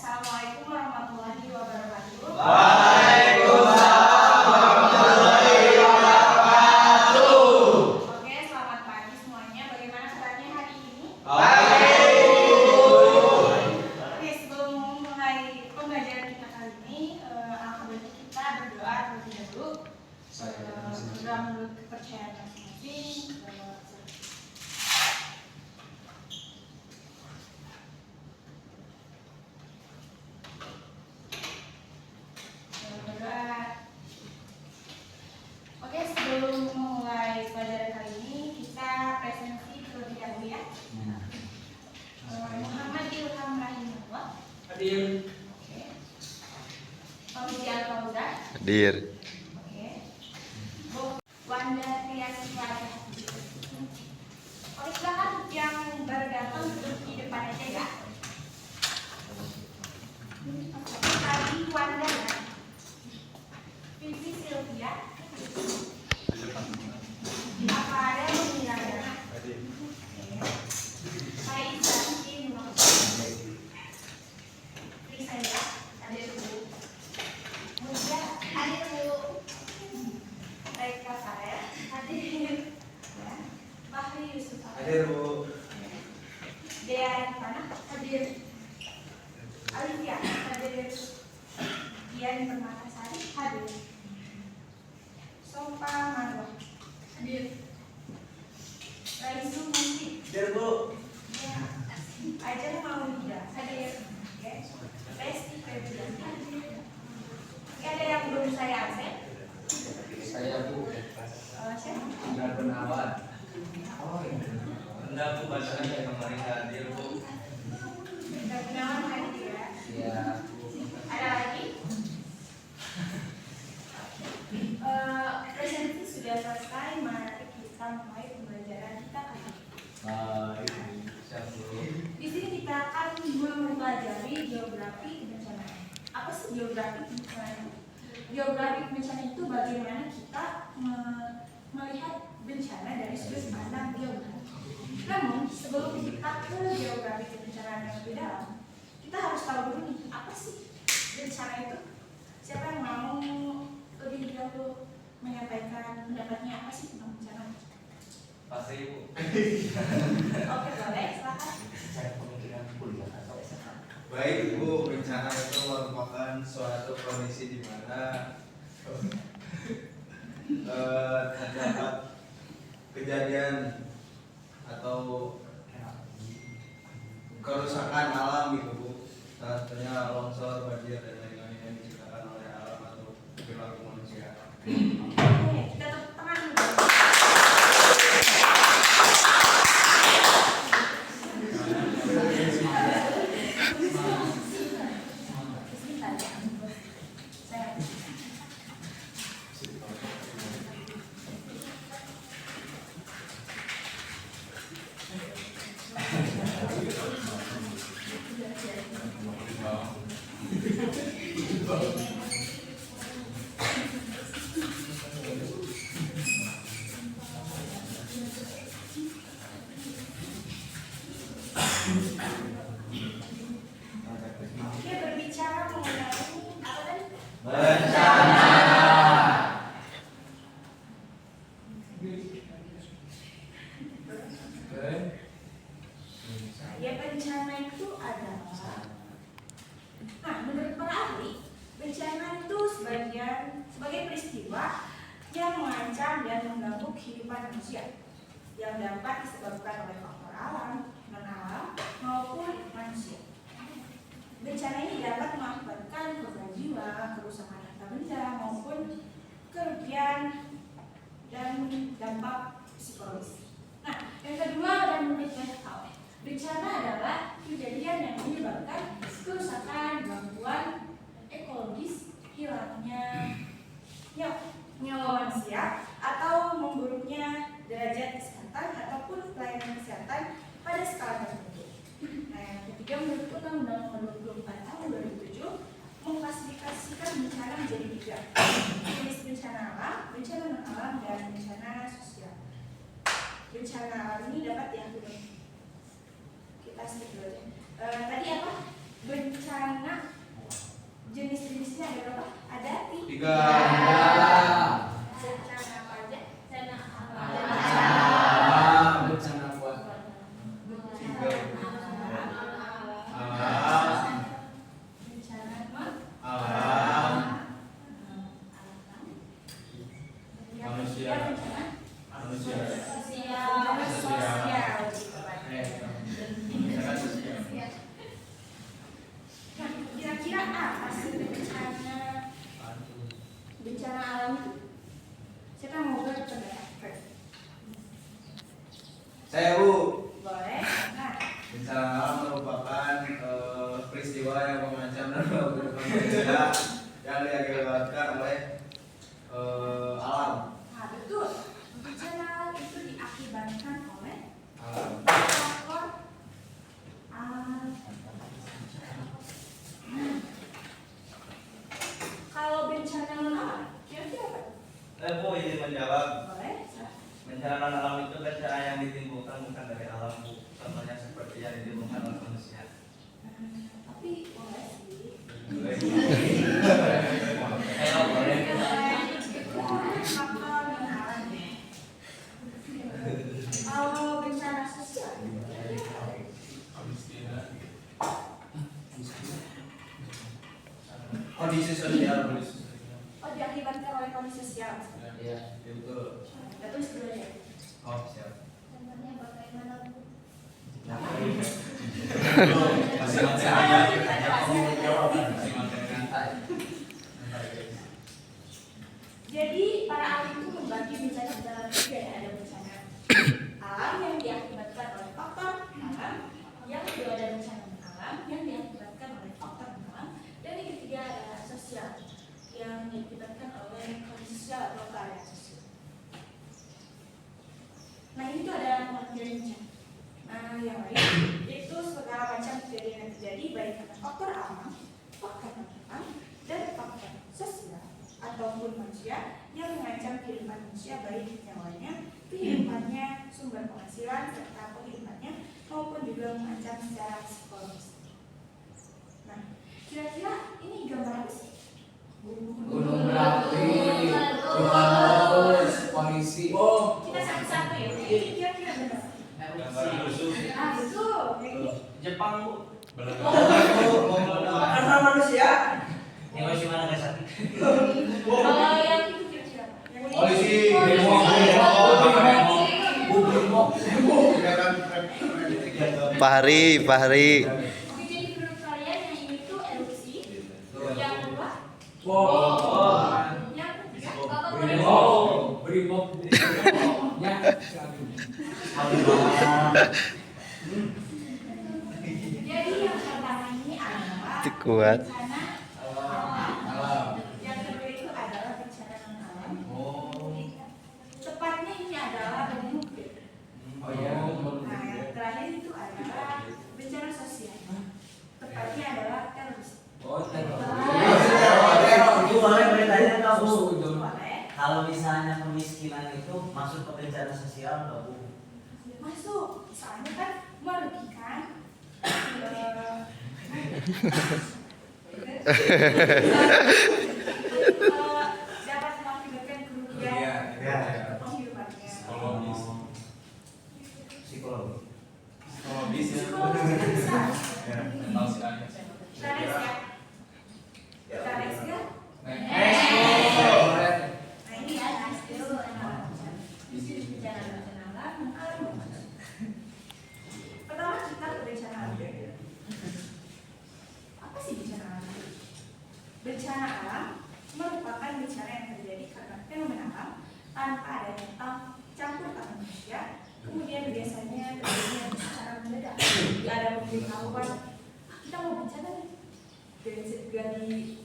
Assalamualaikum warahmatullahi wabarakatuh. Waalaikumsalam warahmatullahi wabarakatuh. Oke, selamat pagi semuanya. Bagaimana keadaannya hari ini? Oke, sebelum mulai pembelajaran kita kali ini, alangkah baiknya kita berdoa terlebih dahulu. Berdoa menurut kepercayaan masing-masing. Oke, sebelum memulai pelajaran kali ini, kita presensi terlebih dahulu ya. Muhammad Ilham Rahimahullah. Hadir. Oke. Fauzi Al-Fauzan. Hadir. Oke. Wanda Triasi Wajah. Oke, silakan yang baru datang duduk di depan aja ya. Tadi Wanda ya. Vivi Sylvia. Apa ada yang mengira-ngira? Faiza Nur. Prisaya, ada Bu. Muda, ada Bu. Reka Farel, hadir. Ya. Fahri Yusuf. Hadir, Bu. Dea Rifana, hadir. Alifia, hadir. Dian Permatasari, hadir. Sopa Marwah, hadir. Raisu Musi, Hadir, Bu. ya. Ajar Maulida, hadir. Oke. Resti Febrian, hadir. Oke, ada yang belum saya absen? Saya, Bu. Siapa? Enggak Gunawan. Enggak, Bu. Bahasanya kemarin hadir, Bu. Tidak Gunawan hadir ya. Iya. Ada lagi? Presentasi sudah selesai, mari kita mulai pembelajaran kita kali ini. Baik, siap, Bu. Di sini kita akan mempelajari geografi kebencanaan. Apa sih geografi kebencanaan? Geografi bencana itu bagaimana kita melihat bencana dari sudut pandang geografi. Namun sebelum kita ke geografi kebencanaan yang lebih dalam, kita harus tahu dulu nih apa sih bencana itu. Siapa yang mau lebih dahulu menyampaikan pendapatnya apa sih tentang bencana? Pasti, Bu. Oke, boleh, silakan. Saya pemikiran kuliah atau SMA. Baik, Bu, bencana itu merupakan suatu kondisi di mana terdapat kejadian atau kerusakan alam gitu, Bu. Salah satunya longsor, banjir dan lain-lain yang diciptakan oleh alam atau perilaku manusia. Oke, kita tepuk tangan dulu. Sebentar ya. Saya Oke, berbicara mengenai apa tadi? Bencana. Ya, bencana itu adalah, nah, menurut para ahli, bencana itu sebagai peristiwa yang mengancam dan mengganggu kehidupan manusia yang dapat disebabkan oleh faktor alam, non alam maupun manusia. Bencana ini dapat mengakibatkan korban jiwa, kerusakan harta benda maupun kerugian dan dampak psikologis. Nah, yang kedua dan menurut WHO, bencana adalah kejadian yang menyebabkan kerusakan, gangguan ekologis, hilangnya nyawa manusia, atau memburuknya derajat kesehatan ataupun pelayanan kesehatan pada skala tertentu. Nah, yang ketiga, menurut Undang-Undang Nomor 24 Tahun 2007 mengklasifikasikan bencana menjadi 3 jenis: bencana alam, bencana non alam, dan bencana sosial. Bencana alam ini dapat diatur. Kita skip dulu aja. Tadi apa? Bencana Tiga. Bencana apa aja? Bencana Alam. Bencana buat. Tiga. Alam. Bencana Alam. Yang Manusia. ketiga bencana Manusia. sosial. Sosial. Bencana sosial. Nah, kira-kira apa sih bencana alam itu? Siapa yang mau berpendapat? Saya Bu. Boleh. Nah, Bencana alam merupakan peristiwa yang mengancam dan mengganggu manusia yang diakibatkan oleh alam. nah betul. Bencana alam itu diakibatkan oleh Alam. faktor alam. Kalau bencana alam, kira-kira apa? Bu, ini menjawab. Boleh. Bencana alam itu bencana yang ditimbulkan bukan dari alam, Bu. Contohnya seperti yang ditimbulkan oleh manusia. Tapi boleh sih. Ayo, boleh. Faktor non alam. Kalau bencana sosial, Kondisi sosial. oh diakibatkan oleh kondisi sosial. Iya. Betul. Kita tulis dulu ya. Oh siap. Contohnya bagaimana Bu? Jadi para ahli itu membagi bencana dalam tiga ya. Ada bencana alam yang diakibatkan oleh faktor alam, yang kedua ada bencana alam yang diakibatkan oleh faktor alam, dan yang ketiga ada sosial yang diakibatkan oleh kondisi sosial atau keadaan sosial. Nah ini tuh ada pengertian bencana. Nah yang lain itu segala macam kejadian yang terjadi baik karena faktor alam, faktor alam, dan faktor sosial ataupun manusia yang mengancam kehidupan manusia baik nyawanya, kehidupannya, sumber penghasilan, serta kehidupannya maupun juga mengancam secara psikologis. Nah, kira-kira ini gambar apa sih? Gunung berapi. Terus polisi. Oh. Kita satu-satu ya. Ini kira-kira benar. Ah betul. Yang ini. Jepang, Bu. Karena manusia. Hiroshima Nagasaki. Kalau yang itu kira-kira. Yang ini. Polisi. Fahri. Oke, jadi menurut kalian yang ini tuh erupsi. Yang kedua. Yang ketiga. Brimob. Ya. Jadi yang pertama ini adalah Itu kuat. bencana alam. Yang kedua itu adalah bencana non alam. Tepatnya ini adalah nuklir. Oh iya. Nah, yang terakhir itu adalah bencana sosial. Tepatnya adalah teroris. Oh, Ibu boleh bertanya nggak Bu? Boleh. Kalau misalnya kemiskinan itu masuk ke bencana sosial nggak Bu? Masuk. Soalnya kan merugikan. Dapat mengakibatkan kerugian penghidupannya. Psikologis. Psikologi. Psikologis ya. Psikologis bisa. Ya, mental sih ada. Kita next ya. Kita next ya. Nah ini ya, next dulu bencana alam. Pertama kita ke bencana alam. Apa sih bencana alam? Bencana alam merupakan bencana yang terjadi karena fenomena alam tanpa adanya campur tangan manusia. Kemudian biasanya terjadi secara mendadak. Ada pemberitahuan kita mau bencana nih. Dari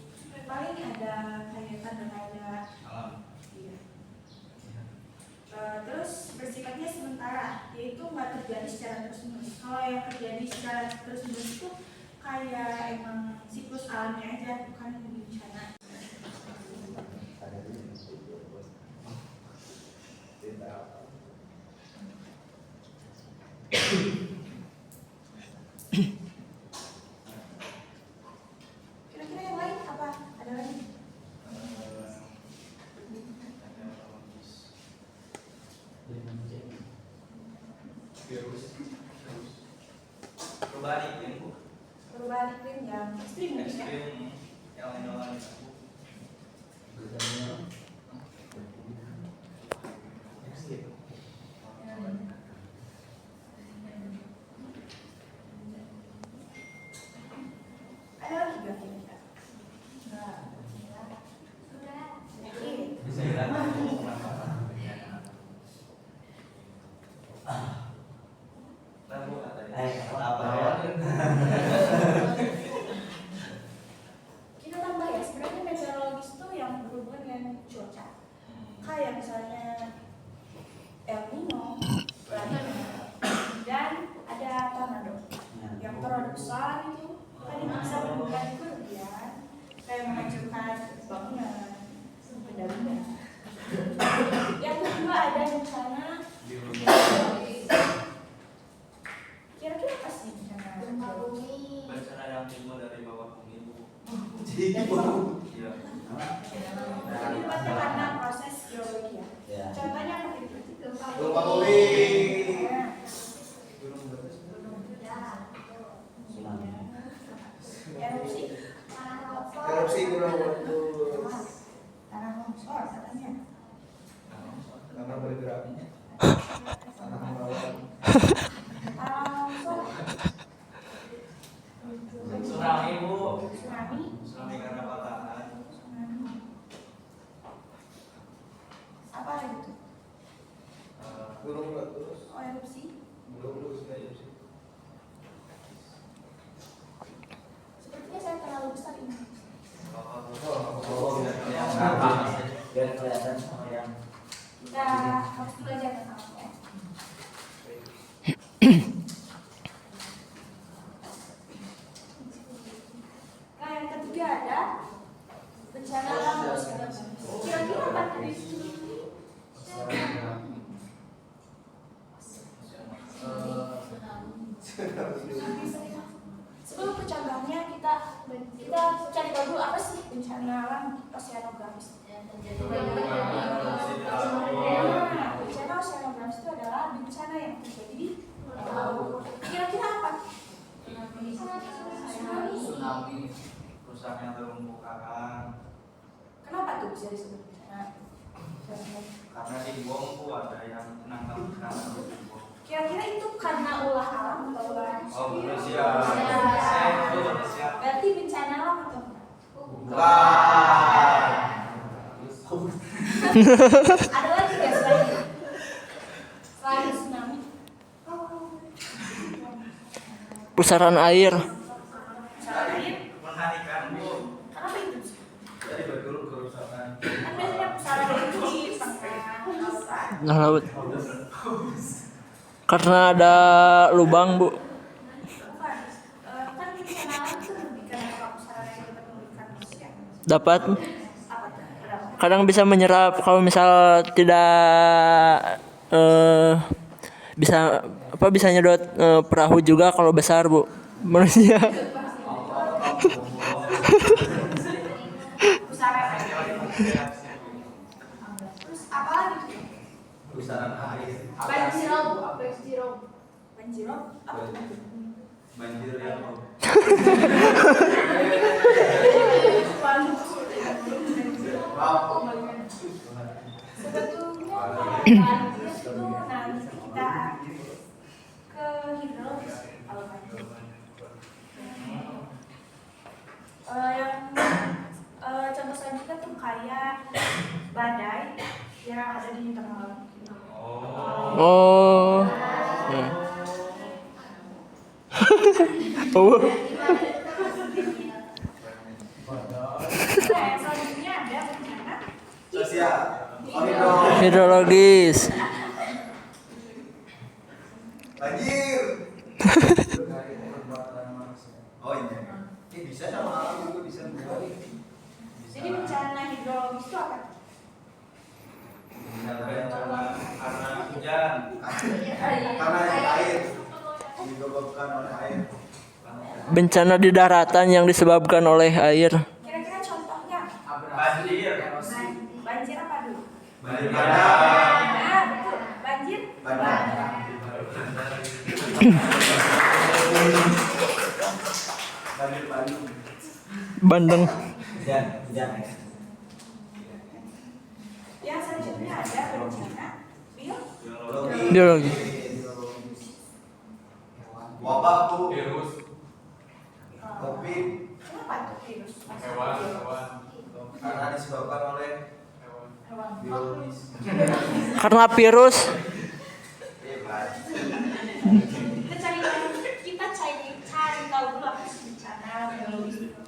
paling ada kaitan dengan Alam. iya. Terus bersifatnya sementara, yaitu nggak terjadi secara terus-menerus. Kalau yang terjadi secara terus-menerus itu kayak emang siklus alamnya aja, bukan bencana. Kira-kira yang lain apa? Ada lagi? Perubahan iklim Bu. Perubahan iklim yang ekstrim mungkin ya. Ekstrim yang lain-lain Bu. Ada lagi nggak kira-kira? Oke. Bisa dilihat. Nah, Bu, Apa ya? Kita tambah ya, sebenarnya meteorologis itu yang berhubungan dengan cuaca. Kayak misalnya El Nino, La Nina, dan ada tornado. Yang tornado besar itu kan itu bisa menimbulkan kerugian, kayak menghancurkan bangunan, benda-benda. Yang kedua ada bencana. Kira-kira apa sih bencana? bencana yang timbul dari bawah bumi Bu. Iya. Ini pasti karena proses geologi ya. Ya. Contohnya apa itu? Gempa bumi. Tsunami. Erupsi. Erupsi gunung meletus. Tanah longsor katanya. Karena bergerak. Tanah melawan. Tanah longsor. Tsunami Bu. Tsunami. Tsunami karena patahan. Tsunami. Apa lagi tuh? Gunung meletus. Oh, erupsi. Belum lulus ya erupsi. Sepertinya saya terlalu besar ini. Biar kelihatan sama yang Kita harus belajar tentang ya. Nah, yang ketiga ada bencana alam. Kira-kira apa tadi? Sebelum ke contohnya kita cari tahu dulu apa sih bencana alam oceanografis. Nah, bencana oceanografis itu adalah bencana yang terjadi di laut. Kira-kira apa? Tsunami, kerusakan terumbu karang. Kenapa tuh bisa disebut bencana? Karena di bom Bu ada yang menangkap ikan atau di bom. Kira-kira itu karena ulah alam atau ulah Oh, manusia. manusia? Itu manusia. Berarti bencana alam atau bukan? Bukan. Ada lagi nggak selain tsunami? Pusaran air. Misalnya air, Menghanikan Bu. kenapa itu? Jadi betul kerusakan. Kan biasanya pusaran air itu di tengah lautan. Nah, laut. Karena ada lubang, Bu. Bukan. Kan bencana alam itu lebih karena pusaran air dapat membunuhkan manusia. Dapat Apa tuh? Berapa? kadang bisa menyerap kalau misal tidak bisa nyedot perahu juga kalau besar, Bu. Manusia. Pusaran air. Terus apa lagi? Pusaran air. Banjirop. Banjirop? Apa tuh? Banjir ya Bu. Sebetulnya banjir itu nanti kita ke hidrologis kalau banjir. Yang contoh selanjutnya tuh kayak badai yang ada di tengah laut. Oh. Ya. Oh. Nah, selanjutnya ada bencana Sosial. Hidrologis. Banjir. Oh iya. Ini bisa sama alam juga bisa. Jadi bencana hidrologis itu apa? Bencana karena hujan. Karena air disebabkan oleh air. Bencana di daratan yang disebabkan oleh air. Kira-kira contohnya Banjir. banjir apa dulu? Banjir. Nah, betul. Banjir. Bandang. Bandeng. Hujan. Yang selanjutnya ada bencana Biologi. Wabah bu, Virus. COVID, Kenapa tuh virus? Hewan. karena disebabkan oleh Hewan. biologis. Karena virus. Kita cari tahu dulu apa sih bencana alam biologis itu.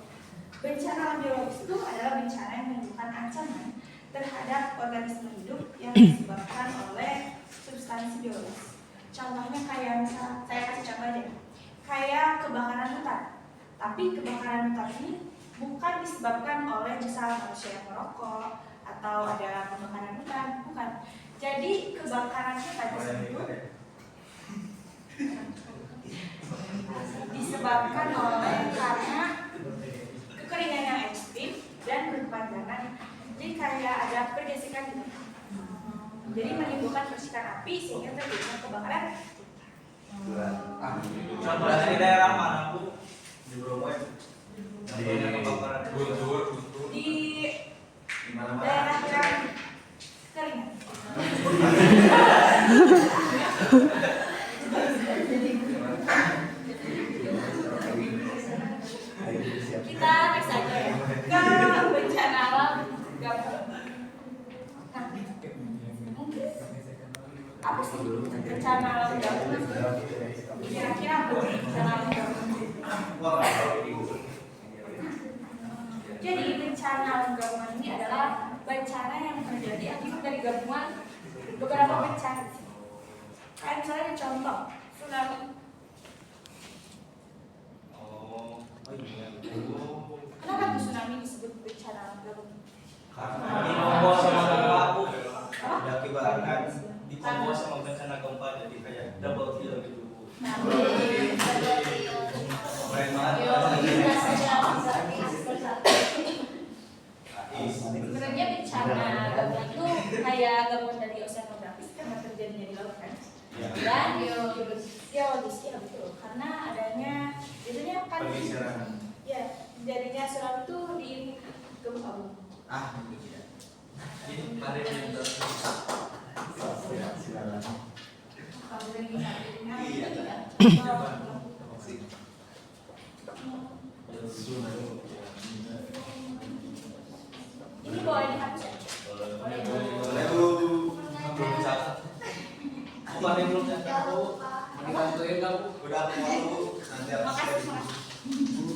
Bencana alam biologis itu adalah bencana yang menimbulkan ancaman terhadap organisme hidup yang disebabkan oleh substansi biologis. Contohnya kayak misal, saya kasih contoh aja, kayak kebakaran hutan. Tapi kebakaran hutan ini bukan disebabkan oleh misal manusia yang merokok atau ada kebakaran hutan, bukan. Jadi kebakaran hutan tersebut disebabkan oleh karena kekeringan yang ekstrim dan berkepanjangan. Jadi kayak ada pergesekan gitu. Jadi menimbulkan percikan api sehingga terjadinya kebakaran. Contohnya di daerah mana bu? Di Bromo ya. Contohnya kebakaran. Guntur. Di Di mana-mana. daerah yang keringan. Kita next aja ya ke bencana alam gabungan. Nah, mungkin apa sih bencana alam gabungan? Kira-kira apa sih bencana alam gabungan? Jadi bencana alam gabungan ini adalah bencana yang terjadi akibat dari gabungan beberapa bencana. Kayak misalnya contoh tsunami. Kenapa tuh tsunami disebut bencana alam gabungan? Ini membawa sama gempa bu. Diakibatkan Dikombawa sama bencana gempa jadi kayak double kill gitu bu. Nah, keren banget. sebenarnya bencana gabungan itu kayak gabungan dari oceanografis karena terjadinya di laut kan. Dan geologis ya betul karena adanya biasanya kan ya jadinya tsunami itu di gempa bumi. Ini pada yang Kalau lagi sakitnya ini boleh dihapus ya? Boleh bu. bukan yang belum catat bu. Dibantuin kamu. Udah aku mau bu. Nanti aku Makasih.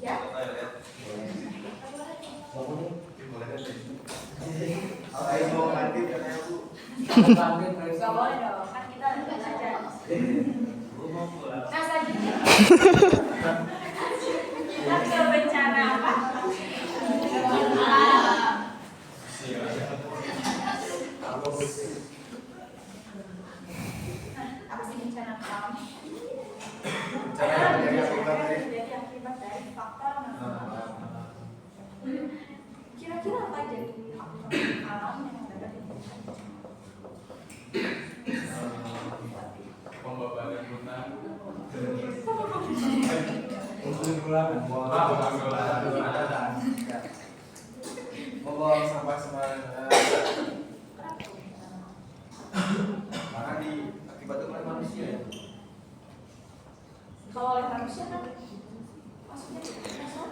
Ya. Ayo mau kantin katanya bu. Dibantuin periksa. Gak boleh dong, kan kita belajar. Nah selanjutnya kita ke bencana apa? Apa sih bencana alam? Jadi akibat dari faktor non-alam. Kira-kira apa jadi faktor alam yang dapat ditemukan? Pembabaran hutan. Membuang sampah sembarangan. Karena diakibatkan oleh manusia ya. Kalau oleh manusia kan maksudnya kasar.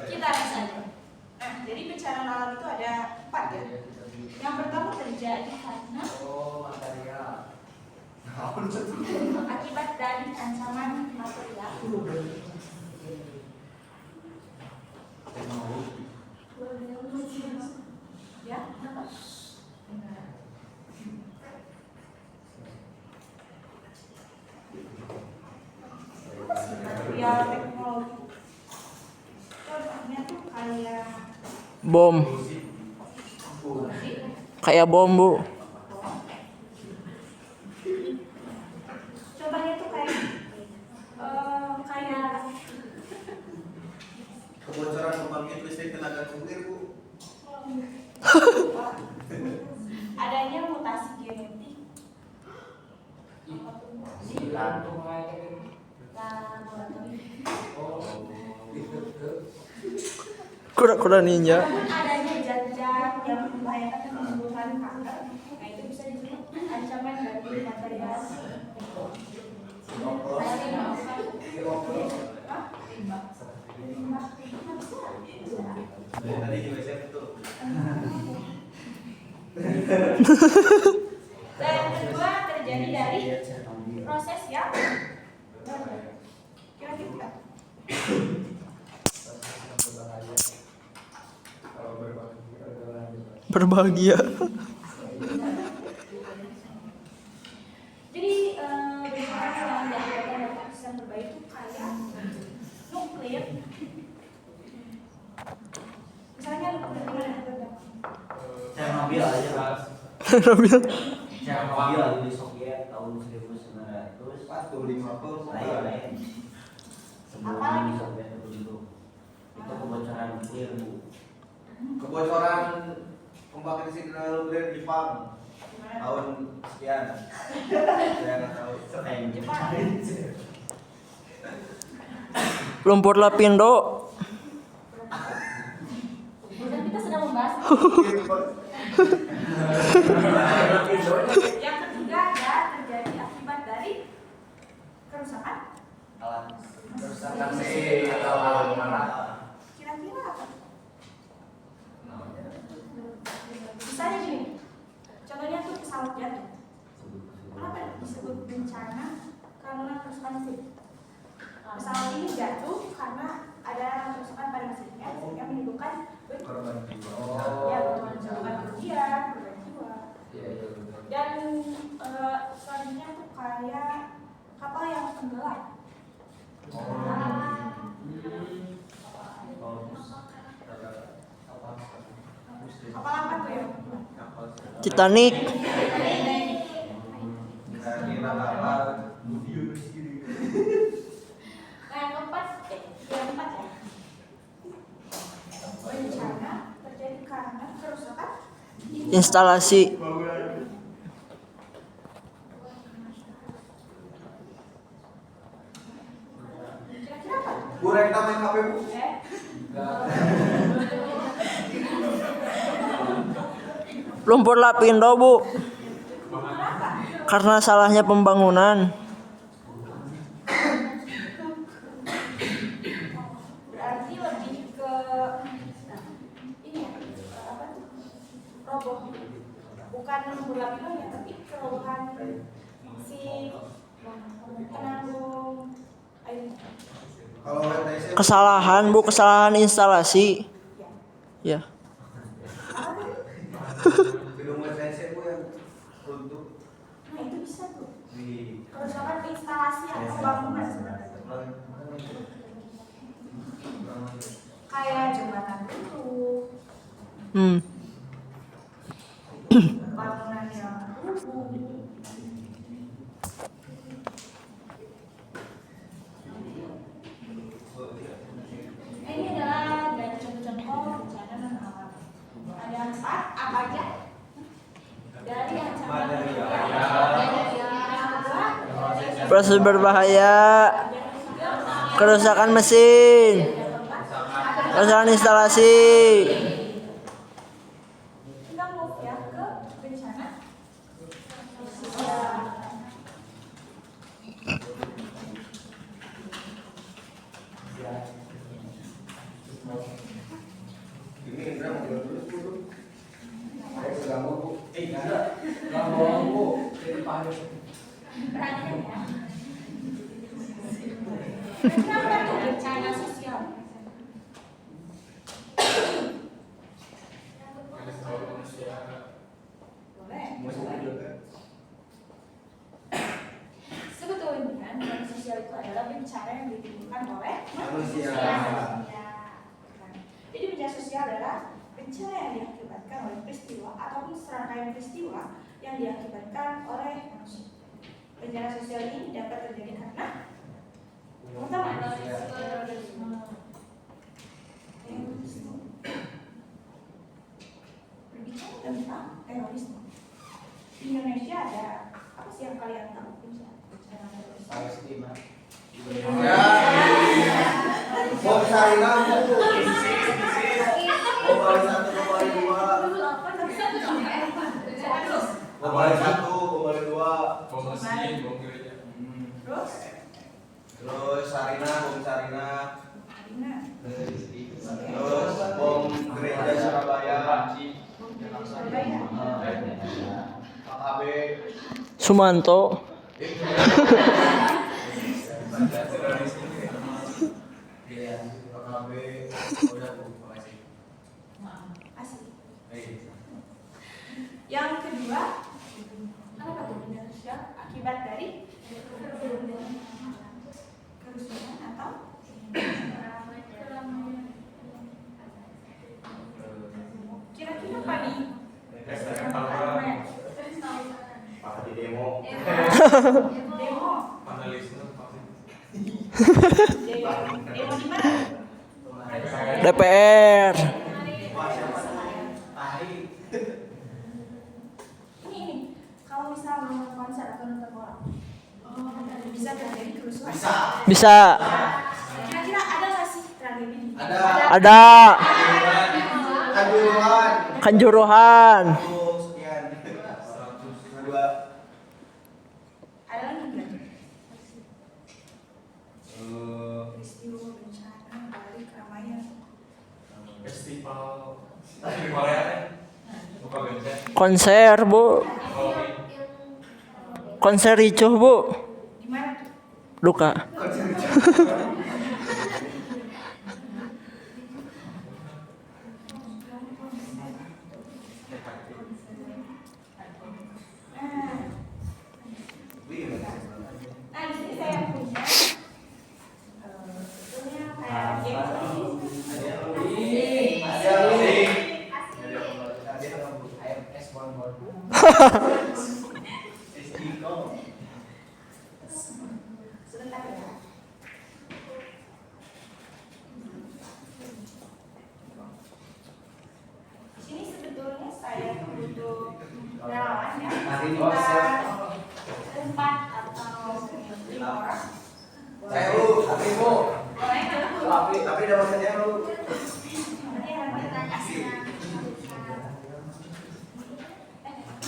Kita next aja. Nah, jadi bencana alam itu ada 4 ya. Yang pertama terjadi karena akibat dari ancaman material. Ya, kenapa? Material teknologi. Contohnya tuh kayak Bom. Kayak bom, Bu. kebocoran pembangkit listrik tenaga nuklir, Bu. Adanya mutasi genetik. Kura-kura ninja. Walaupun adanya zat-zat yang membahayakan dan menimbulkan kanker, nah itu bisa disebut ancaman dari radiasi. Tadi juga saya betul. Dan yang kedua terjadi dari proses yang kira-kira Berbahagia. jadi bencana yang diakibatkan dari sistem berbahaya itu kayak nuklir. Misalnya nuklir Chernobyl aja Mas. Chernobyl. Chernobyl di Soviet tahun 1950. Lain. Sebelum di Soviet dulu. Itu kebocoran nuklir, Bu. Kebocoran pembangkit listrik tenaga nuklir di Jepang tahun sekian. Saya nggak tahu. Lumpur Lapindo. dan kita sedang membahas yang ketiga ada terjadi akibat dari kerusakan. Kerusakan mesin atau alat mana? Kira-kira apa? Misalnya gini, contohnya tuh pesawat jatuh. Kenapa disebut bencana? Karena kerusakan mesin. Pesawat ini jatuh karena ada kerusakan pada mesinnya sehingga menimbulkan Korban jiwa. ya menimbulkan kerugian, korban jiwa. Dan selanjutnya tuh kayak kapal yang tenggelam. Kapal apa tuh ya? Titanic. Nah, yang keempat, yang keempat ya. Bencana terjadi karena kerusakan Instalasi. kira-kira apa? Bu, rekam main HP, Bu. Lumpur Lapindo, Bu. Karena salahnya pembangunan. Berarti lebih ke ini ya, apa tuh? Roboh. Bukan berlapinya, tapi kerobohan si penanggung air. Kalau WTC Kesalahan, Bu, kesalahan instalasi. Ya. gedung WTC, Bu, yang runtuh Nah itu bisa tuh. di Kerusakan instalasi atau bangunan sebenarnya. Kayak jembatan runtuh, bangunan yang rubuh. Ini adalah dari contoh-contoh bencana non alam. Ada 4 apa aja? Dari ancaman Proses berbahaya. Kerusakan mesin. Kerusakan instalasi. kita move ya ke bencana ini Indra mau bilang dulu, Bu. Saya sudah mau, Bu. Nggak mau, Bu. Jadi panik. perhatian ya. Kenapa tuh bencana sosial? Boleh. Sebetulnya bencana sosial itu adalah bencana yang ditimbulkan oleh Manusia. Jadi bencana sosial adalah bencana yang diakibatkan oleh peristiwa ataupun serangkaian peristiwa yang diakibatkan oleh manusia. Bencana sosial ini dapat terjadi karena pertama, yang Terus Sarina, bom Sarina. Arina. Terus bom gereja Surabaya. Surabaya. KKB. Sumanto. KKB. Udah Bu, makasih. Asik. Yang kedua, apa tuh inersia akibat dari kerusuhan atau kira-kira apa nih? Apa di demo? Demo. Panelisme Demo di mana? DPR. Ini kalau misal nonton konser atau nonton bola, bisa terjadi kerusuhan. Bisa. Kira-kira ada nggak sih tragedi? Ada. Ada Kanjuruhan. Kanjuruhan. Sekian. 2. Ada lagi nggak? Peristiwa bencana dari keramaian. festival Korea buka genset Konser, Bu. Konser ricuh, Bu. Di mana tuh? Duka. Nah, di sini saya punya kayak sebentar ya. Di sini sebetulnya saya butuh relawan ya, sekitar 4 atau 5 orang. Saya lu, tapi Bu. Boleh nggak? Tapi dapat saja lu.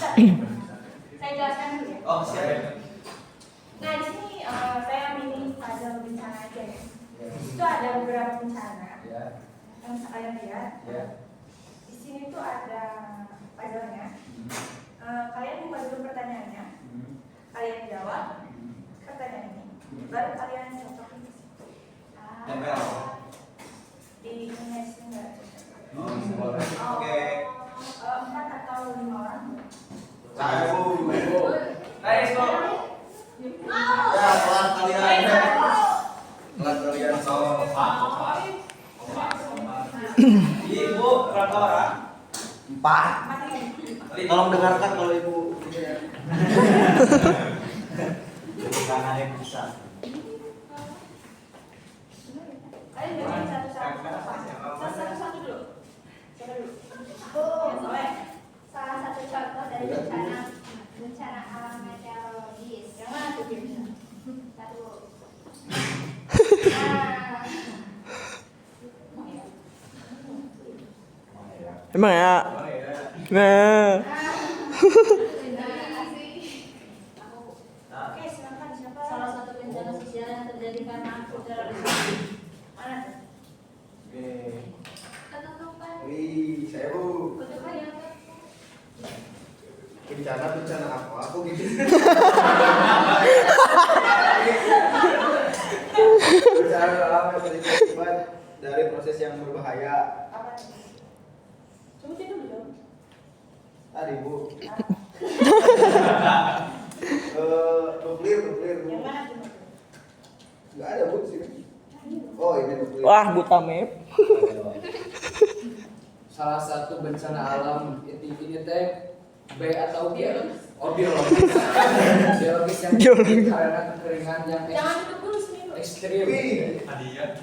Saya jelaskan dulu ya. Oh, siap. Nah, di sini saya milih puzzle bencana aja ya. Itu ada beberapa bencana Ya. yang kalian lihat. Ya. Di sini tuh ada puzzle-nya. Kalian buka dulu pertanyaannya. Kalian jawab pertanyaan ini. Baru kalian cocokin ke situ. Tempel. Di Indonesia enggak cocok. Oh, boleh. Oke. 4 atau 5 orang. Saya Bu. Guys, kok Ya, kelas kalian. Kelas kalian. Ibu berapa orang? 4. 4 ini. Tolong dengarkan kalau Ibu. Karena ada yang bisa. Kalian jawabin satu-satu. Satu-satu dulu. Siapa dulu? Yang boleh. Salah satu contoh dari bencana alam meteorologis. Yang mana tuh biasa? Satu. Emang ya? Nah. Oke, silakan siapa? Salah satu bencana sosial yang terjadi karena aksi terorisme. Mana tuh? Oke. Ketutupan. Wih, saya Bu. Ketutupan yang Bencana apa? Aku gitu. Bencana alam yang terjadi akibat dari proses yang berbahaya. Apa tuh? Sebutin dulu dong. Tadi Bu. Nuklir. Yang mana tuh? Enggak ada Bu di sini. Oh, ini nuklir. Wah, buta map. Salah satu bencana alam ini teh B atau biologis? Oh, biologis. Biologis yang Biologis. karena kekeringan yang Jangan tutup dulu sini dulu. ekstrim. Hadiah.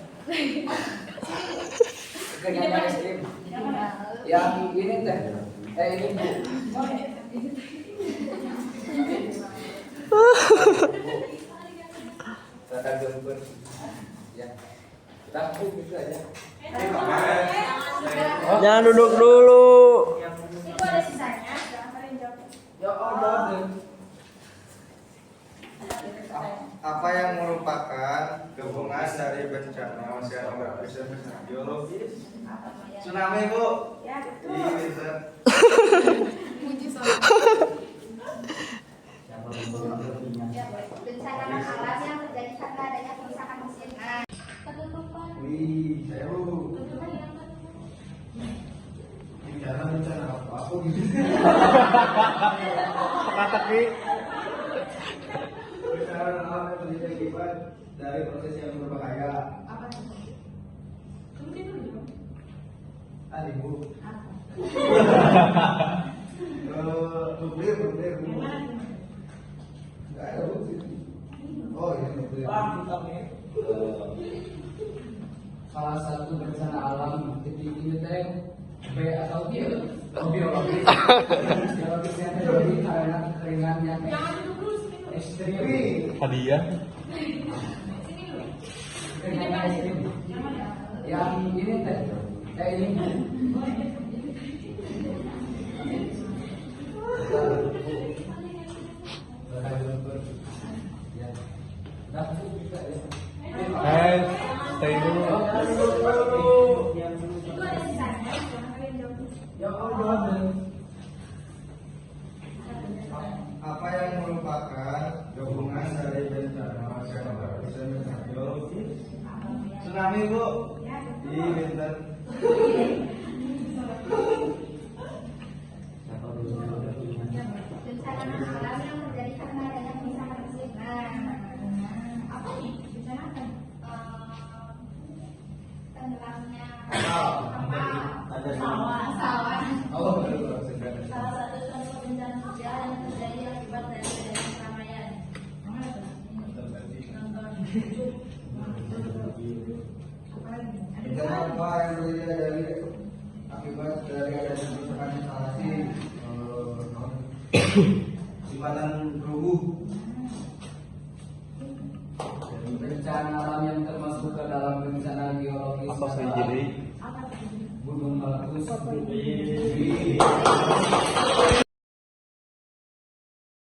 Kekeringan yang ekstrim. Yang mana? Yang ini teh. Ini Bu. Boleh. Rada gempur. Ya. Kita gitu aja. Jangan duduk dulu. Itu ada sisanya, jangan kalian jawab. Ya Allah. Ada pertanyaan. Apa yang merupakan gabungan dari bencana oseanografi dan bencana geologis? Tsunami, Bu. Ya, betul. Iya, bisa. Bencana alam yang terjadi karena adanya kerusakan mesin. Nah, ketutupan. Wih, saya Bu. Ketutupan yang Bicara bencana apa? Aku gitu. Bencana alam yang terjadi akibat dari proses yang berbahaya. Apa tuh? Kamu tidur dulu. Tadi, Bu. Apa? Nuklir. Yang mana? Nggak ada, Bu. Oh, ini nuklir. Salah satu bencana alam titik ini teh B atau biologis. Biologis yang terjadi karena kekeringan yang Jangan duduk dulu sini dulu. ekstrim. Hadiah. Sini dulu. Kekeringan yang ekstrim. Yang mana? Yang ini teh ini. Ya. Dah, Bu, kita ya. Stay dulu. Itu ada sisanya. Jangan kalian jawab. Ya Allah. Apa yang merupakan gabungan dari bencana oseanografi dan bencana geologis? Tsunami, Bu. Ya, betul. Iya, bentar. bencana alam yang terjadi karena adanya kerusakan mesin. Nah, Apa nih? Bencana apa? tenggelamnya Ada pesawat. Oh, betul. Salah satu contoh bencana sosial yang terjadi akibat dari adanya keramaian. Yang mana tuh? Apa lagi? Ada Bencana apa yang terjadi dari akibat dari adanya kerusakan instalasi simpanan rubuh? Bencana alam yang termasuk ke dalam bencana geologis Apa saya adalah jadi? apa tuh? gunung meletus, Wih.